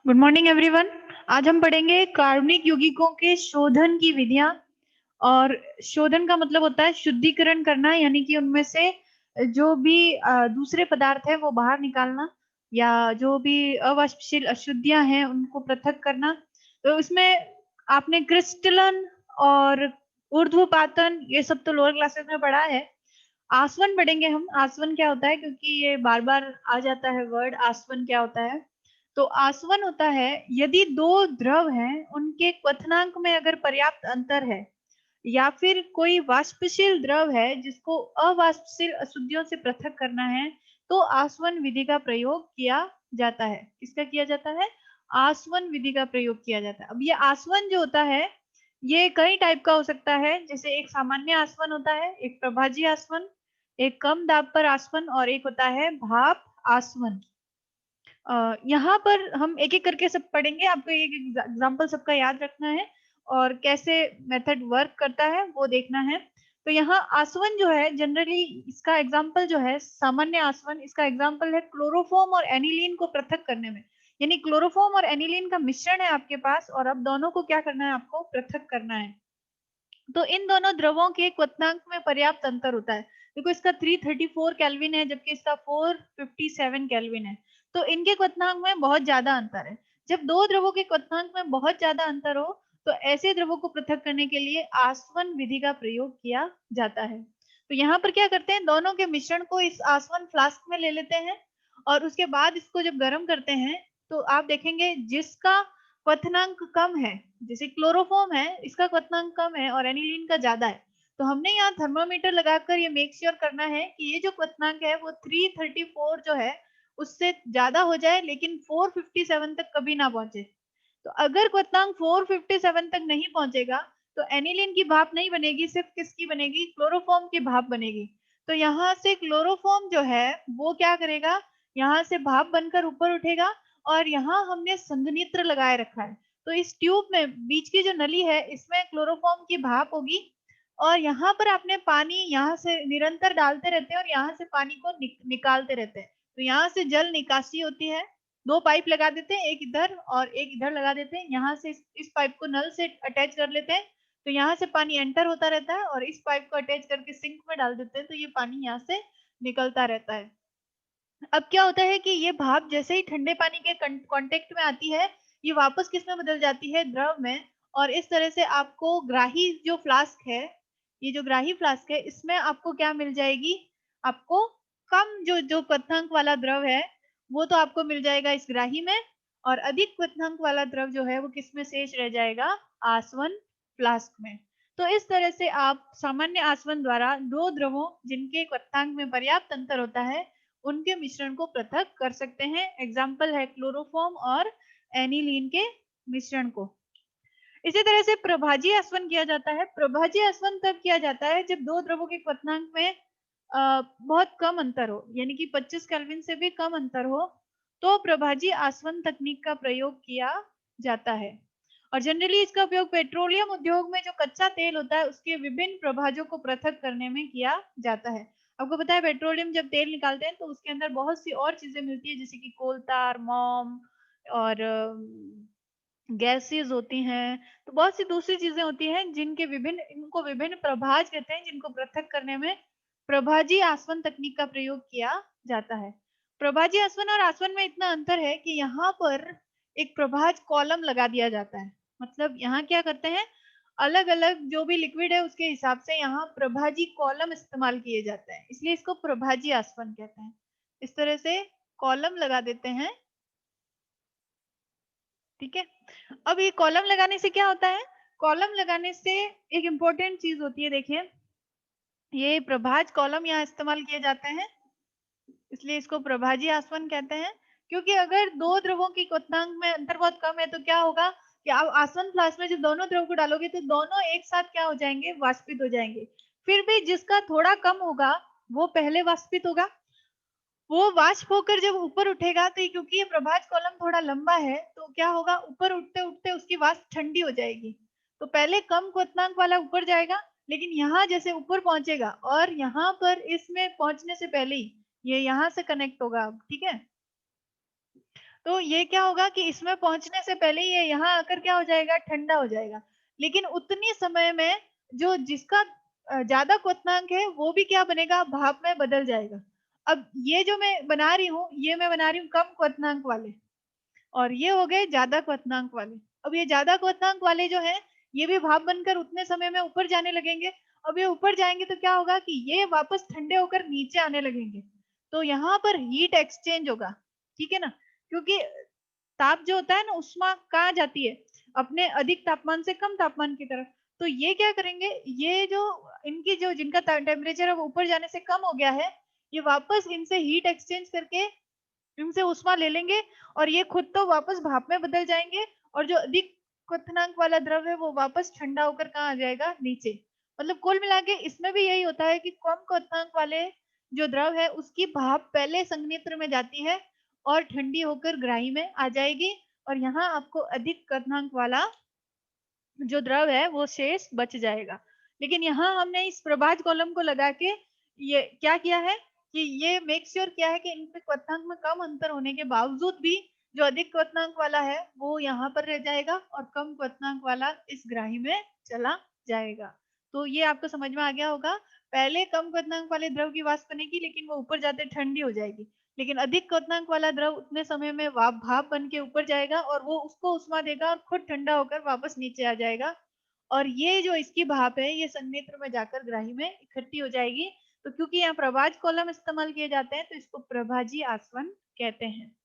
Good morning everyone. आज हम पढ़ेंगे कार्बनिक यौगिकों के शोधन की विधियां। और शोधन का मतलब होता है शुद्धिकरण करना, यानी कि उनमें से जो भी दूसरे पदार्थ है वो बाहर निकालना, या जो भी अवाष्पशील अशुद्धियां हैं उनको पृथक करना। तो इसमें आपने क्रिस्टलन और ऊर्ध्वपातन ये सब तो लोअर क्लासेस में पढ़ा है। आसवन पढ़ेंगे हम। आसवन क्या होता है, क्योंकि ये बार बार आ जाता है वर्ड आसवन क्या होता है। तो आसवन होता है यदि दो द्रव हैं उनके क्वथनांक में अगर पर्याप्त अंतर है, या फिर कोई वाष्पशील द्रव है जिसको अवाष्पशील अशुद्धियों से पृथक करना है, तो आसवन विधि का प्रयोग किया जाता है। किसका किया जाता है? आसवन विधि का प्रयोग किया जाता है। अब ये आसवन जो होता है ये कई टाइप का हो सकता है। जैसे एक सामान्य आसवन होता है, एक प्रभाजी आसवन, एक कम दाब पर आसवन, और एक होता है भाप आसवन। यहाँ पर हम एक एक करके सब पढ़ेंगे। आपको एक एग्जाम्पल सबका याद रखना है और कैसे मेथड वर्क करता है वो देखना है। तो यहाँ आसवन जो है जनरली इसका एग्जाम्पल जो है सामान्य आसवन, इसका एग्जाम्पल है क्लोरोफॉर्म और एनिलीन को पृथक करने में। यानी क्लोरोफॉर्म और एनिलीन का मिश्रण है आपके पास, और अब दोनों को क्या करना है, आपको पृथक करना है। तो इन दोनों द्रवों के क्वथनांक में पर्याप्त अंतर होता है। देखो इसका 334 केल्विन है जबकि इसका 457 केल्विन है। तो इनके क्वथनांक में बहुत ज्यादा अंतर है। जब दो द्रवों के क्वथनांक में बहुत ज्यादा अंतर हो तो ऐसे द्रवों को पृथक करने के लिए आसवन विधि का प्रयोग किया जाता है। तो यहाँ पर क्या करते हैं, दोनों के मिश्रण को इस आसवन फ्लास्क में ले लेते हैं, और उसके बाद इसको जब गर्म करते हैं तो आप देखेंगे जिसका क्वथनांक कम है, जैसे क्लोरोफॉर्म है इसका क्वथनांक कम है और एनिलीन का ज्यादा है, तो हमने यहाँ थर्मामीटर लगाकर ये मेक श्योर करना है कि ये जो क्वथनांक है वो 334 जो है उससे ज्यादा हो जाए, लेकिन 457 तक कभी ना पहुंचे। तो अगर क्वथनांक 457 तक नहीं पहुंचेगा तो एनिलीन की भाप नहीं बनेगी, सिर्फ किसकी बनेगी, क्लोरोफॉर्म की भाप बनेगी। तो यहाँ से क्लोरोफॉर्म जो है वो क्या करेगा, यहाँ से भाप बनकर ऊपर उठेगा, और यहाँ हमने संघनित्र लगाए रखा है। तो इस ट्यूब में बीच की जो नली है इसमें क्लोरोफॉर्म की भाप होगी, और यहाँ पर आपने पानी यहाँ से निरंतर डालते रहते हैं और यहाँ से पानी को निकालते रहते हैं। तो यहाँ से जल निकासी होती है। दो पाइप लगा देते हैं, एक इधर और एक इधर लगा देते हैं। यहाँ से इस पाइप को नल से अटैच कर लेते हैं, तो यहाँ से पानी एंटर होता रहता है, और इस पाइप को अटैच करके सिंक में डाल देते हैं तो ये पानी यहाँ से निकलता रहता है। अब क्या होता है कि ये भाप जैसे ही ठंडे पानी के कांटेक्ट में आती है ये वापस किस में बदल जाती है, द्रव में। और इस तरह से आपको ग्राही जो फ्लास्क है, ये जो ग्राही फ्लास्क है इसमें आपको क्या मिल जाएगी, आपको कम जो जो क्वथनांक वाला द्रव है वो तो आपको मिल जाएगा इस ग्राही में, और अधिक क्वथनांक वाला द्रव जो है वो किस में शेष रह जाएगा, आसवन फ्लास्क में। तो इस तरह से आप सामान्य आसवन द्वारा दो द्रवों जिनके क्वथनांक में पर्याप्त अंतर होता है उनके मिश्रण को पृथक कर सकते हैं। एग्जाम्पल है क्लोरोफॉर्म और एनिलीन के मिश्रण को। इसी तरह से प्रभाजी आसवन किया जाता है। प्रभाजी आसवन तब किया जाता है जब दो द्रवों के क्वथनांक में बहुत कम अंतर हो, यानी कि 25 केल्विन से भी कम अंतर हो, तो प्रभाजी आसवन तकनीक का प्रयोग किया जाता है। और जनरली इसका उपयोग पेट्रोलियम उद्योग में जो कच्चा तेल होता है उसके विभिन्न प्रभाजों को पृथक करने में किया जाता है। आपको पता है पेट्रोलियम जब तेल निकालते हैं तो उसके अंदर बहुत सी और चीजें मिलती है, जैसे कि कोलतार, मोम और गैसेस होती हैं। तो बहुत सी दूसरी चीजें होती हैं जिनके विभिन्न, इनको विभिन्न प्रभाज कहते हैं, जिनको पृथक करने में प्रभाजी आसवन तकनीक का प्रयोग किया जाता है। प्रभाजी आसवन और आसवन में इतना अंतर है कि यहाँ पर एक प्रभाज कॉलम लगा दिया जाता है। मतलब यहाँ क्या करते हैं, अलग अलग जो भी लिक्विड है उसके हिसाब से यहाँ प्रभाजी कॉलम इस्तेमाल किए जाते हैं, इसलिए इसको प्रभाजी आसवन कहते हैं। इस तरह से कॉलम लगा देते हैं। ठीक है। अब ये कॉलम लगाने से क्या होता है, कॉलम लगाने से एक इंपॉर्टेंट चीज होती है, देखिए ये प्रभाज कॉलम यहाँ इस्तेमाल किए जाते हैं, इसलिए इसको प्रभाजी आसवन कहते हैं। क्योंकि अगर दो द्रवों की क्वथनांक में अंतर बहुत कम है तो क्या होगा कि आप आसवन फ्लास्क में जब दोनों द्रव को डालोगे तो दोनों एक साथ क्या हो जाएंगे, वाष्पित हो जाएंगे। फिर भी जिसका थोड़ा कम होगा वो पहले वाष्पित होगा, वो वाष्प होकर जब ऊपर उठेगा तो क्योंकि ये प्रभाज कॉलम थोड़ा लंबा है तो क्या होगा, ऊपर उठते उठते उसकी वाष्प ठंडी हो जाएगी। तो पहले कम क्वथनांक वाला ऊपर जाएगा, लेकिन यहाँ जैसे ऊपर पहुंचेगा और यहाँ पर इसमें पहुंचने से पहले ही ये यहाँ से कनेक्ट होगा अब, ठीक है। तो ये क्या होगा कि इसमें पहुंचने से पहले ये यहाँ आकर क्या हो जाएगा, ठंडा हो जाएगा। लेकिन उतनी समय में जो जिसका ज्यादा क्वथनांक है वो भी क्या बनेगा, भाप में बदल जाएगा। अब ये जो मैं बना रही हूँ, ये मैं बना रही हूँ कम क्वथनांक वाले, और ये हो गए ज्यादा क्वथनांक वाले। अब ये ज्यादा क्वथनांक वाले जो है, ये भी भाप बनकर उतने समय में ऊपर जाने लगेंगे। अब ये ऊपर जाएंगे तो क्या होगा कि ये वापस ठंडे होकर नीचे आने लगेंगे। तो यहाँ पर हीट एक्सचेंज होगा, ठीक है ना। क्योंकि ताप जो होता है ना, उष्मा कहाँ जाती है, अपने अधिक तापमान से कम तापमान की तरफ। तो ये क्या करेंगे, ये जो इनकी जो जिनका टेम्परेचर है वो ऊपर जाने से कम हो गया है, ये वापस इनसे हीट एक्सचेंज करके इनसे उष्मा ले लेंगे, और ये खुद तो वापस भाप में बदल जाएंगे, और जो अधिक क्वथनांक वाला द्रव है वो वापस ठंडा होकर कहाँ आ जाएगा, नीचे। मतलब कुल मिला के इसमें भी यही होता है कि कम क्वथनांक वाले जो द्रव है उसकी भाप पहले संयंत्र में जाती है और ठंडी होकर ग्राही में आ जाएगी, और यहाँ आपको अधिक क्वथनांक वाला जो द्रव है वो शेष बच जाएगा। लेकिन यहाँ हमने इस प्रभाज कॉलम को लगा के ये क्या किया है कि ये मेक श्योर किया है कि इनके क्वथनांक में कम अंतर होने के बावजूद भी जो अधिक क्वथनांक वाला है वो यहाँ पर रह जाएगा और कम क्वथनांक वाला इस ग्राही में चला जाएगा। तो ये आपको समझ में आ गया होगा। पहले कम क्वथनांक वाले द्रव की वाष्प बनेगी, लेकिन वो ऊपर जाते ठंडी हो जाएगी। लेकिन अधिक क्वथनांक वाला द्रव उतने समय में भाप बन के ऊपर जाएगा और वो उसको उष्मा देगा और खुद ठंडा होकर वापस नीचे आ जाएगा। और ये जो इसकी भाप है ये संयंत्र में जाकर ग्राही में इकट्ठी हो जाएगी। तो क्योंकि यहाँ प्रभाज कॉलम इस्तेमाल किए जाते हैं तो इसको प्रभाजी आसवन कहते हैं।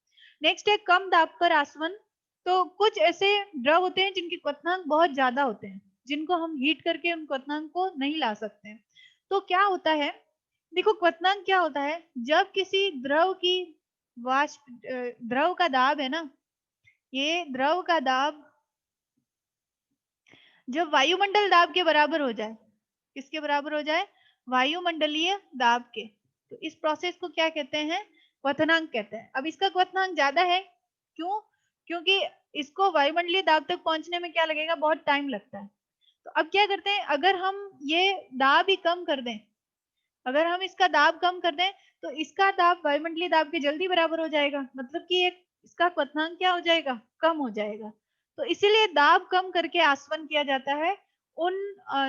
नेक्स्ट है कम दाब पर आसवन। तो कुछ ऐसे द्रव होते हैं जिनके क्वथनांक बहुत ज्यादा होते हैं, जिनको हम हीट करके उन क्वथनांक को नहीं ला सकते हैं। तो क्या होता है, देखो क्वथनांक क्या होता है, जब किसी द्रव की वाष्प द्रव का दाब है ना, ये द्रव का दाब जब वायुमंडल दाब के बराबर हो जाए, किसके बराबर हो जाए, वायुमंडलीय दाब के, तो इस प्रोसेस को क्या कहते हैं, क्वथनांक कहते हैं। अब इसका क्वथनांक ज्यादा है, क्यों, क्योंकि इसको वायुमंडलीय दाब तक पहुंचने में क्या लगेगा, बहुत टाइम लगता है। तो अब क्या करते हैं, अगर हम ये दाब ही कम कर दें, अगर हम इसका दाब कम कर दें तो इसका दाब वायुमंडलीय दाब के जल्दी बराबर हो जाएगा, मतलब कि एक इसका क्वथनांक क्या हो जाएगा, कम हो जाएगा। तो इसीलिए दाब कम करके आसवन किया जाता है उन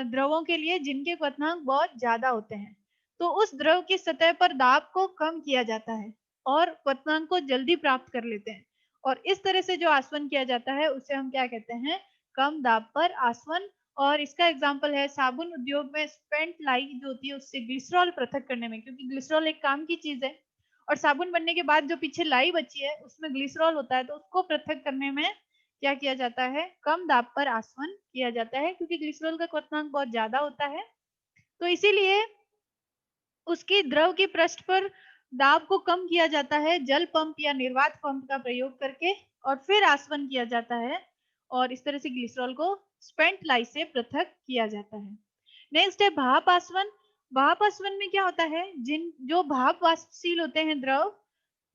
द्रवों के लिए जिनके क्वथनांक बहुत ज्यादा होते हैं। तो उस द्रव की सतह पर दाब को कम किया जाता है और क्वथनांक को जल्दी प्राप्त कर लेते हैं, और इस तरह से जो आसवन किया जाता है उसे हम क्या कहते हैं, कम दाब पर आसवन। और इसका एग्जाम्पल है साबुन उद्योग में स्पेंट लाई जो होती है उससे ग्लिसरॉल पृथक करने में, क्योंकि ग्लिसरॉल एक काम की चीज है, और साबुन बनने के बाद जो पीछे लाई बची है उसमें ग्लिसरॉल होता है, तो उसको पृथक करने में क्या किया जाता है, कम दाब पर आसवन किया जाता है, क्योंकि ग्लिसरॉल का क्वथनांक बहुत ज्यादा होता है। तो इसीलिए उसकी द्रव की पृष्ठ पर दाब को कम किया जाता है जल पंप या निर्वात पंप का प्रयोग करके, और फिर आसवन किया जाता है, और इस तरह से ग्लिसरॉल को स्पेंट लाई से पृथक किया जाता है। नेक्स्ट है भाप आसवन। भाप आसवन में क्या होता है, जिन जो भाप वाष्पशील होते हैं द्रव,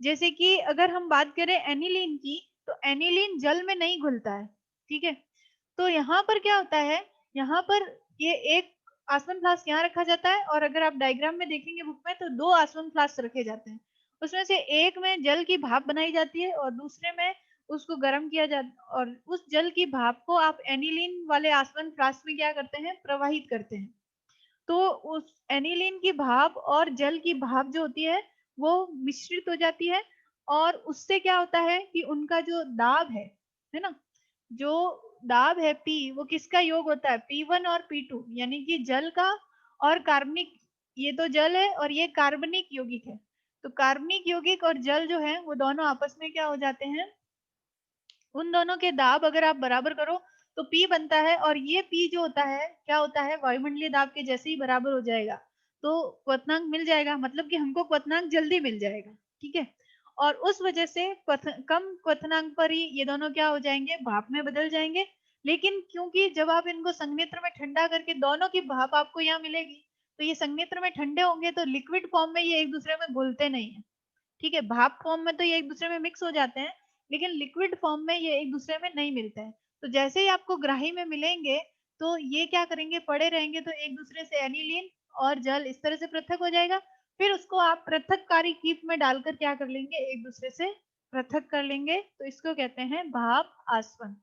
जैसे कि अगर हम बात करें एनिलीन की, तो एनिलीन जल में नहीं घुलता है, ठीक है। तो यहाँ पर क्या होता है, यहाँ पर ये एक आसवन फ्लास्क यहाँ रखा जाता है, और अगर आप डायग्राम में देखेंगे बुक में तो दो आसवन फ्लास्क रखे जाते हैं। उसमें से एक में जल की भाप बनाई जाती है और दूसरे में उसको गर्म किया जाता, और उस जल की भाप को आप एनिलीन वाले आसवन फ्लास्क में क्या करते हैं, प्रवाहित करते हैं। तो उस एनिलीन की भाप और जल की भाप जो होती है वो मिश्रित हो जाती है, और उससे क्या होता है कि उनका जो दाब है ना, जो दाब है पी, वो किसका योग होता है, P1 और P2, यानी कि जल का और कार्बनिक। ये तो जल है और ये कार्बनिक यौगिक है। तो कार्बनिक यौगिक और जल जो है वो दोनों आपस में क्या हो जाते हैं, उन दोनों के दाब अगर आप बराबर करो तो पी बनता है, और ये पी जो होता है क्या होता है, वायुमंडलीय दाब के जैसे ही बराबर हो जाएगा। तो क्वथनांक मिल जाएगा, मतलब कि हमको क्वथनांक जल्दी मिल जाएगा, ठीक है। और उस वजह से कम क्वथनांक पर ही ये दोनों क्या हो जाएंगे, भाप में बदल जाएंगे। लेकिन क्योंकि जब आप इनको संयंत्र में ठंडा करके दोनों की भाप आपको यहाँ मिलेगी, तो ये संयंत्र में ठंडे होंगे तो लिक्विड फॉर्म में ये एक दूसरे में घुलते नहीं है, ठीक है। भाप फॉर्म में तो ये एक दूसरे में मिक्स हो जाते हैं, लेकिन लिक्विड फॉर्म में ये एक दूसरे में नहीं मिलते हैं। तो जैसे ही आपको ग्राही में मिलेंगे तो ये क्या करेंगे, पड़े रहेंगे, तो एक दूसरे से एनिलीन और जल इस तरह से पृथक हो जाएगा। फिर उसको आप पृथककारी कीप में डालकर क्या कर लेंगे, एक दूसरे से पृथक कर लेंगे तो इसको कहते हैं भाप आसवन।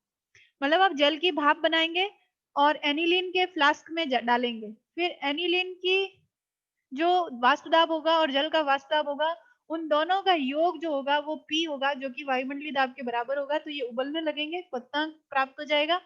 मतलब आप जल की भाप बनाएंगे और एनिलीन के फ्लास्क में डालेंगे, फिर एनिलीन की जो वाष्प दाब होगा और जल का वाष्प दाब होगा, उन दोनों का योग जो होगा वो पी होगा, जो कि वायुमंडलीय दाब के बराबर होगा। तो ये उबलने लगेंगे, क्वथनांक प्राप्त हो जाएगा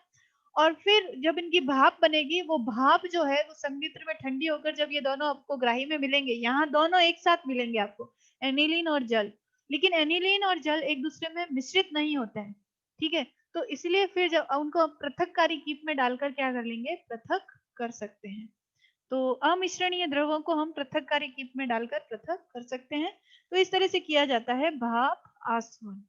और फिर जब इनकी भाप बनेगी, वो भाप जो है वो संयंत्र में ठंडी होकर जब ये दोनों आपको ग्राही में मिलेंगे, यहाँ दोनों एक साथ मिलेंगे आपको, एनिलीन और जल। लेकिन एनिलीन और जल एक दूसरे में मिश्रित नहीं होते हैं, ठीक है। तो इसलिए फिर जब उनको पृथककारी कीप में डालकर क्या कर लेंगे, पृथक कर सकते हैं। तो अमिश्रणीय द्रवों को हम पृथककारी कीप में डालकर पृथक कर सकते हैं। तो इस तरह से किया जाता है भाप आसवन।